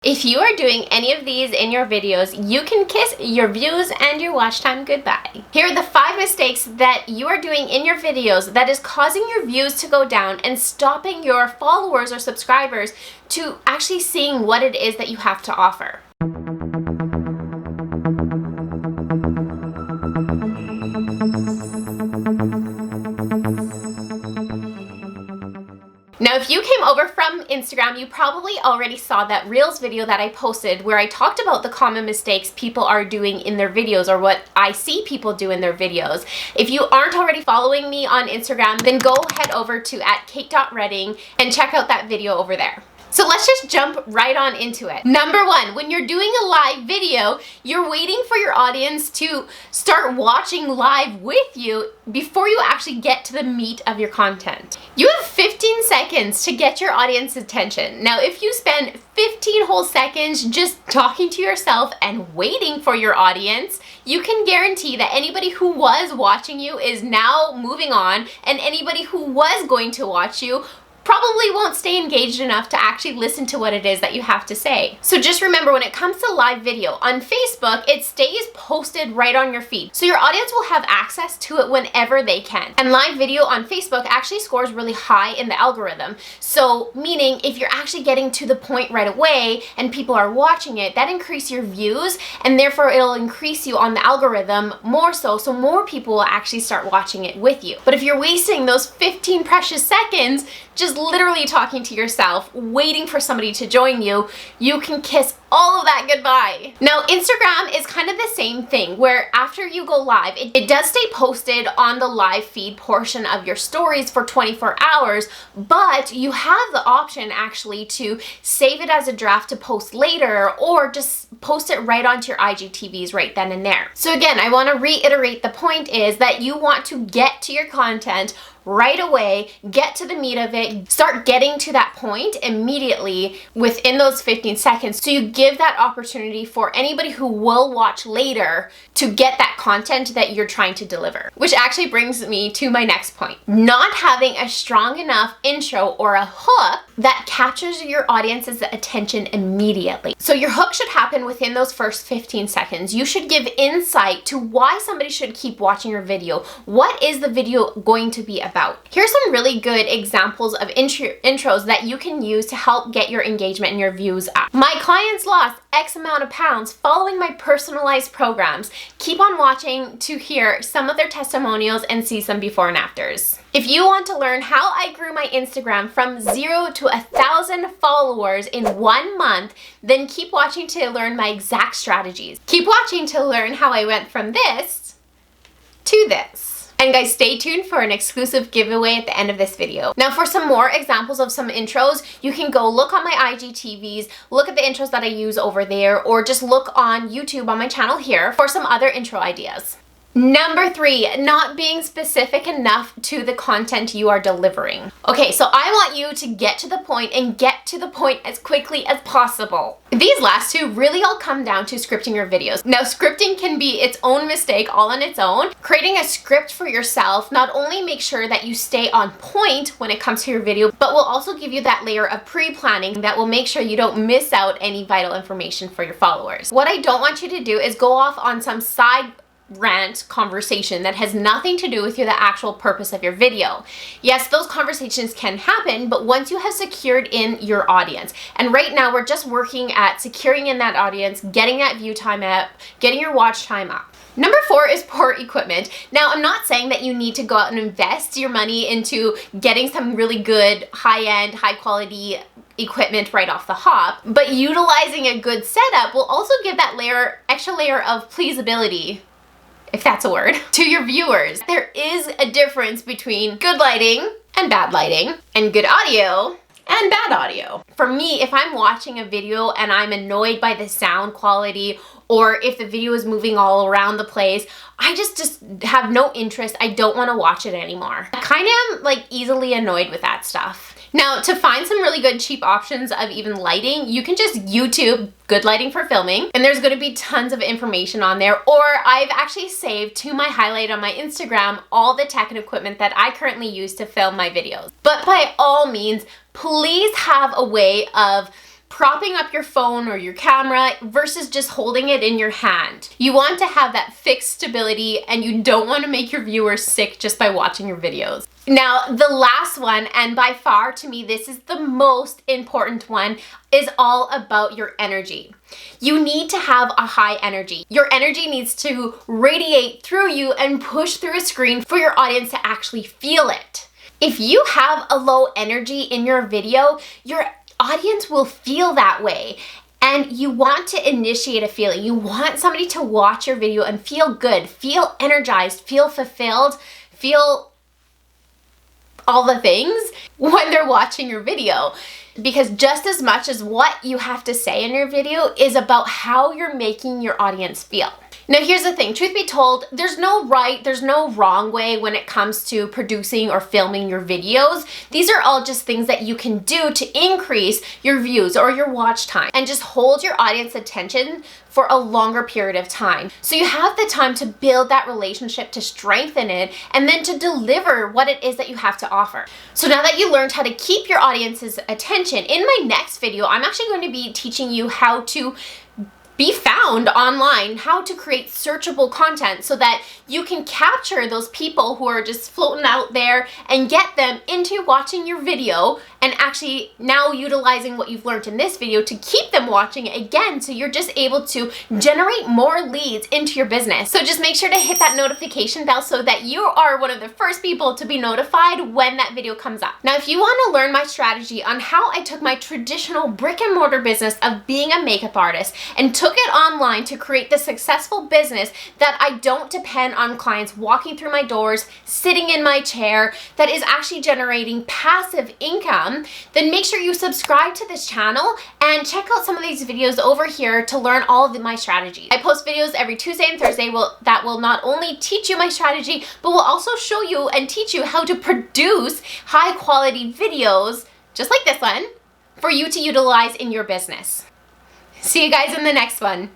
If you are doing any of these in your videos, you can kiss your views and your watch time goodbye. Here are the 5 mistakes that you are doing in your videos that is causing your views to go down and stopping your followers or subscribers to actually seeing what it is that you have to offer. Now, if you came over from Instagram, you probably already saw that Reels video that I posted where I talked about the common mistakes people are doing in their videos, or what I see people do in their videos. If you aren't already following me on Instagram, then go head over to @kate.redding and check out that video over there. So let's just jump right on into it. Number 1, when you're doing a live video, you're waiting for your audience to start watching live with you before you actually get to the meat of your content. You have 15 seconds to get your audience's attention. Now, if you spend 15 whole seconds just talking to yourself and waiting for your audience, you can guarantee that anybody who was watching you is now moving on, and anybody who was going to watch you probably won't stay engaged enough to actually listen to what it is that you have to say. So just remember, when it comes to live video, on Facebook, it stays posted right on your feed. So your audience will have access to it whenever they can. And live video on Facebook actually scores really high in the algorithm. So meaning if you're actually getting to the point right away and people are watching it, that increases your views, and therefore it'll increase you on the algorithm more so more people will actually start watching it with you. But if you're wasting those 15 precious seconds just literally talking to yourself, waiting for somebody to join you, you can kiss all of that goodbye. Now, Instagram is kind of the same thing, where after you go live, it does stay posted on the live feed portion of your stories for 24 hours, but you have the option actually to save it as a draft to post later, or just post it right onto your IGTVs right then and there. So again, I want to reiterate, the point is that you want to get to your content right away, get to the meat of it, start getting to that point immediately within those 15 seconds. So you give that opportunity for anybody who will watch later to get that content that you're trying to deliver. Which actually brings me to my next point. Not having a strong enough intro or a hook that captures your audience's attention immediately. So your hook should happen within those first 15 seconds. You should give insight to why somebody should keep watching your video. What is the video going to be about? Here's some really good examples of intros that you can use to help get your engagement and your views up. My clients lost X amount of pounds following my personalized programs. Keep on watching to hear some of their testimonials and see some before and afters. If you want to learn how I grew my Instagram from 0 to 1,000 followers in 1 month, then keep watching to learn my exact strategies. Keep watching to learn how I went from this to this. And guys, stay tuned for an exclusive giveaway at the end of this video. Now, for some more examples of some intros, you can go look on my IGTVs, look at the intros that I use over there, or just look on YouTube on my channel here for some other intro ideas. Number 3, not being specific enough to the content you are delivering. Okay, so I want you to get to the point, and get to the point as quickly as possible. These last 2 really all come down to scripting your videos. Now, scripting can be its own mistake all on its own. Creating a script for yourself not only makes sure that you stay on point when it comes to your video, but will also give you that layer of pre-planning that will make sure you don't miss out any vital information for your followers. What I don't want you to do is go off on some side rant conversation that has nothing to do with the actual purpose of your video. Yes, those conversations can happen, but once you have secured in your audience, and right now we're just working at securing in that audience, getting that view time up, getting your watch time up. Number 4 is poor equipment. Now, I'm not saying that you need to go out and invest your money into getting some really good high-end, high-quality equipment right off the hop, but utilizing a good setup will also give that extra layer of pleasability, if that's a word, to your viewers. There is a difference between good lighting and bad lighting, and good audio and bad audio. For me, if I'm watching a video and I'm annoyed by the sound quality, or if the video is moving all around the place, I just have no interest. I don't want to watch it anymore. I kind of am like easily annoyed with that stuff. Now, to find some really good cheap options of even lighting, you can just YouTube good lighting for filming, and there's going to be tons of information on there. Or I've actually saved to my highlight on my Instagram all the tech and equipment that I currently use to film my videos. But by all means, please have a way of propping up your phone or your camera versus just holding it in your hand. You want to have that fixed stability, and you don't want to make your viewers sick just by watching your videos. Now, the last one, and by far to me this is the most important one, is all about your energy. You need to have a high energy. Your energy needs to radiate through you and push through a screen for your audience to actually feel it. If you have a low energy in your video, your audience will feel that way. And you want to initiate a feeling. You want somebody to watch your video and feel good, feel energized, feel fulfilled, feel all the things when they're watching your video. Because just as much as what you have to say in your video is about how you're making your audience feel. Now here's the thing, truth be told, there's no right, there's no wrong way when it comes to producing or filming your videos. These are all just things that you can do to increase your views or your watch time and just hold your audience attention for a longer period of time. So you have the time to build that relationship, to strengthen it, and then to deliver what it is that you have to offer. So now that you learned how to keep your audience's attention, in my next video, I'm actually going to be teaching you how to be found online, how to create searchable content so that you can capture those people who are just floating out there and get them into watching your video, and actually now utilizing what you've learned in this video to keep them watching it again, so you're just able to generate more leads into your business. So just make sure to hit that notification bell so that you are one of the first people to be notified when that video comes up. Now if you want to learn my strategy on how I took my traditional brick and mortar business of being a makeup artist and took it online to create the successful business that I don't depend on clients walking through my doors, sitting in my chair, that is actually generating passive income, then make sure you subscribe to this channel and check out some of these videos over here to learn all of my strategies. I post videos every Tuesday and Thursday that will not only teach you my strategy, but will also show you and teach you how to produce high quality videos just like this one for you to utilize in your business. See you guys in the next one.